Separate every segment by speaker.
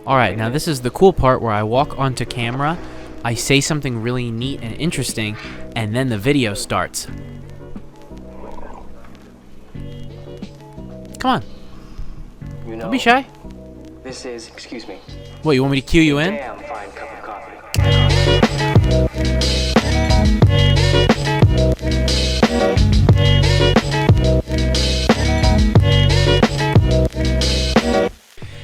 Speaker 1: Alright, now this is the cool part where I walk onto camera, I say something really neat and interesting, and then the video starts. Come on.
Speaker 2: You know,
Speaker 1: Don't be shy.
Speaker 2: this is, excuse me,
Speaker 1: What, you want me to cue you in?
Speaker 2: damn fine cup of coffee.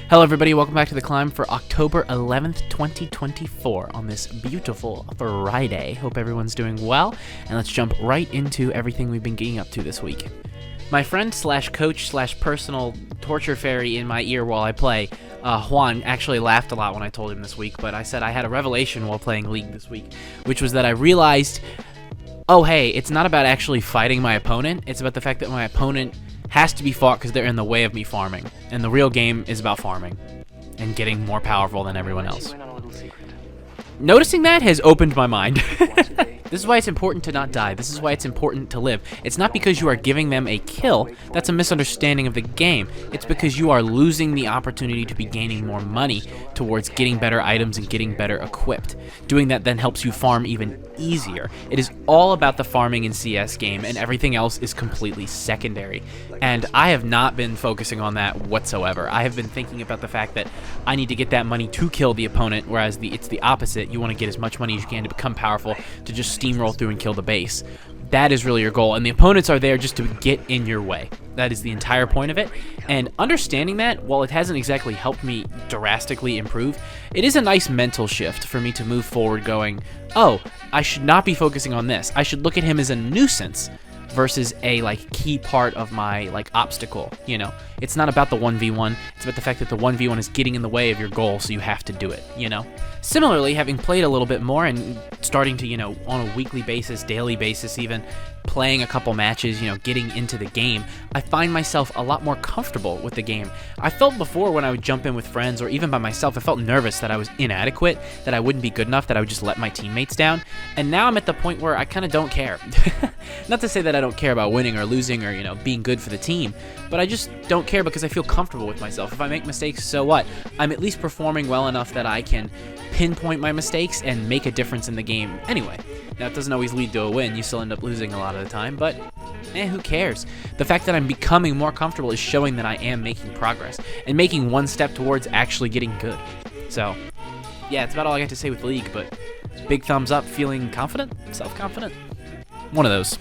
Speaker 1: Hello everybody, welcome back to The Climb for October 11th, 2024 on this beautiful Friday. Hope everyone's doing well, and let's jump right into everything we've been getting up to this week. My friend slash coach slash personal torture fairy in my ear while I play, Juan, actually laughed a lot when I told him this week, but I said I had a revelation while playing League this week, which was that I realized, oh hey, it's not about actually fighting my opponent, it's about the fact that my opponent has to be fought because they're in the way of me farming. And the real game is about farming and getting more powerful than everyone else. Noticing that has opened my mind. This is why it's important to not die. This is why it's important to live. It's not because you are giving them a kill. That's a misunderstanding of the game. It's because you are losing the opportunity to be gaining more money towards getting better items and getting better equipped. Doing that then helps you farm even easier. It is all about the farming in CS game, and everything else is completely secondary. And I have not been focusing on that whatsoever. I have been thinking about the fact that I need to get that money to kill the opponent, whereas it's the opposite. You want to get as much money as you can to become powerful, to just steamroll through and kill the base. That is really your goal, and the opponents are there just to get in your way. That is the entire point of it, and understanding that, while it hasn't exactly helped me drastically improve, it is a nice mental shift for me to move forward going, oh, I should not be focusing on this. I should look at him as a nuisance versus a key part of my obstacle. You know, it's not about the 1v1, it's about the fact that the 1v1 is getting in the way of your goal, so you have to do it, you know. Similarly, having played a little bit more and starting to, you know, on a weekly basis, daily basis even, playing a couple matches, you know, getting into the game, I find myself a lot more comfortable with the game. I felt before when I would jump in with friends or even by myself, I felt nervous that I was inadequate, that I wouldn't be good enough, that I would just let my teammates down, and now I'm at the point where I kind of don't care. Not to say that I don't care about winning or losing or, you know, being good for the team, but I just don't care because I feel comfortable with myself. If I make mistakes, so what? I'm at least performing well enough that I can pinpoint my mistakes and make a difference in the game anyway. Now, it doesn't always lead to a win. You still end up losing a lot of the time, but who cares? The fact that I'm becoming more comfortable is showing that I am making progress and making one step towards actually getting good. So, yeah, it's about all I got to say with League, but big thumbs up, feeling confident, self-confident. One of those.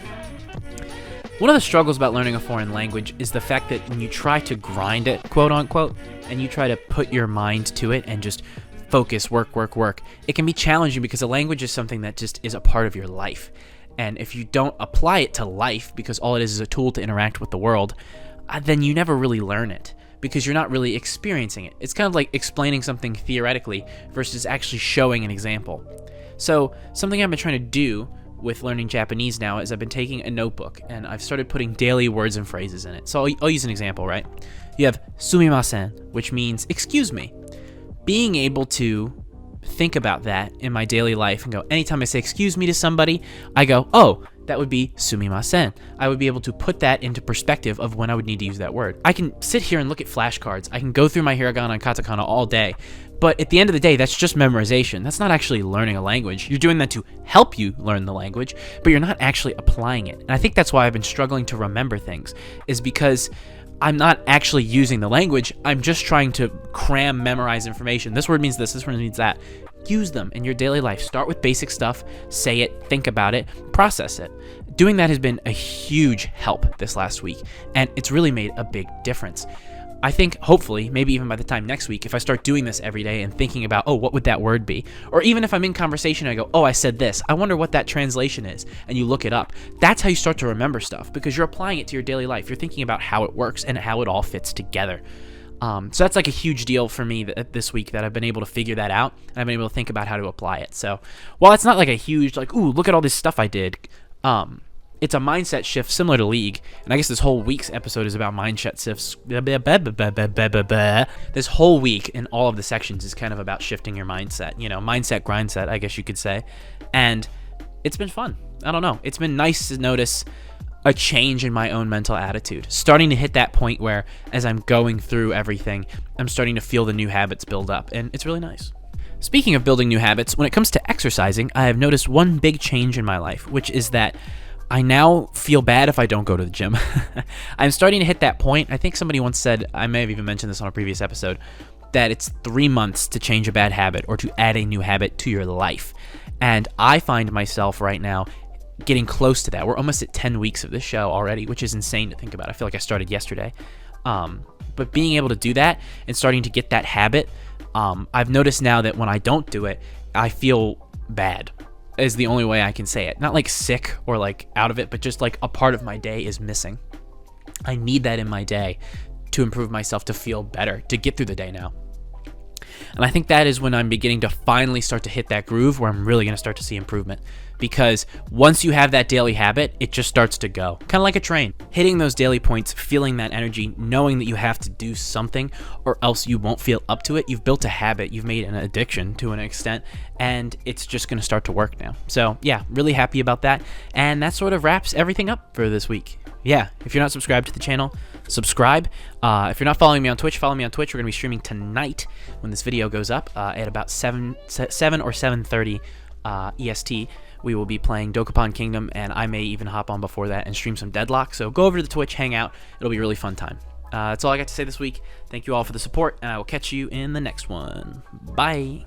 Speaker 1: One of the struggles about learning a foreign language is the fact that when you try to grind it, quote unquote, and you try to put your mind to it and just focus, work, it can be challenging because a language is something that just is a part of your life. And if you don't apply it to life, because all it is a tool to interact with the world, then you never really learn it because you're not really experiencing it. It's kind of like explaining something theoretically versus actually showing an example. So something I've been trying to do with learning Japanese now is I've been taking a notebook and I've started putting daily words and phrases in it. So I'll use an example, right? You have sumimasen, which means excuse me. Being able to think about that in my daily life and go, anytime I say excuse me to somebody, I go, oh, that would be sumimasen. I would be able to put that into perspective of when I would need to use that word. I can sit here and look at flashcards. I can go through my hiragana and katakana all day. But at the end of the day, that's just memorization. That's not actually learning a language. You're doing that to help you learn the language, but you're not actually applying it. And I think that's why I've been struggling to remember things, is because I'm not actually using the language. I'm just trying to cram, memorize information. This word means this word means that. Use them in your daily life. Start with basic stuff, say it, think about it, process it. Doing that has been a huge help this last week, and it's really made a big difference. I think, hopefully, maybe even by the time next week, if I start doing this every day and thinking about, oh, what would that word be? Or even if I'm in conversation and I go, oh, I said this, I wonder what that translation is, and you look it up. That's how you start to remember stuff, because you're applying it to your daily life. You're thinking about how it works and how it all fits together. So that's like a huge deal for me this week, that I've been able to figure that out, and I've been able to think about how to apply it. So while it's not like a huge, ooh, look at all this stuff I did, it's a mindset shift similar to League, and I guess this whole week's episode is about mindset shifts. This whole week in all of the sections is kind of about shifting your mindset, you know, mindset, grindset, I guess you could say, and it's been fun. I don't know. It's been nice to notice a change in my own mental attitude. Starting to hit that point where, as I'm going through everything, I'm starting to feel the new habits build up, and it's really nice. Speaking of building new habits, when it comes to exercising, I have noticed one big change in my life, which is that I now feel bad if I don't go to the gym. I'm starting to hit that point. I think somebody once said, I may have even mentioned this on a previous episode, that it's 3 months to change a bad habit or to add a new habit to your life. And I find myself right now getting close to that. We're almost at 10 weeks of this show already, which is insane to think about. I feel like I started yesterday. But being able to do that and starting to get that habit, I've noticed now that when I don't do it, I feel bad, is the only way I can say it. Not like sick or like out of it, but just like a part of my day is missing. I need that in my day to improve myself, to feel better, to get through the day now. And I think that is when I'm beginning to finally start to hit that groove where I'm really going to start to see improvement. Because once you have that daily habit, it just starts to go. Kind of like a train. Hitting those daily points, feeling that energy, knowing that you have to do something or else you won't feel up to it. You've built a habit. You've made an addiction to an extent. And it's just going to start to work now. So yeah, really happy about that. And that sort of wraps everything up for this week. Yeah, if you're not subscribed to the channel, subscribe. If you're not following me on Twitch, follow me on Twitch. We're going to be streaming tonight when this video goes up at about 7 or 7:30 EST. We will be playing Dokapon Kingdom, and I may even hop on before that and stream some Deadlock. So go over to the Twitch, hang out. It'll be a really fun time. That's all I got to say this week. Thank you all for the support, and I will catch you in the next one. Bye.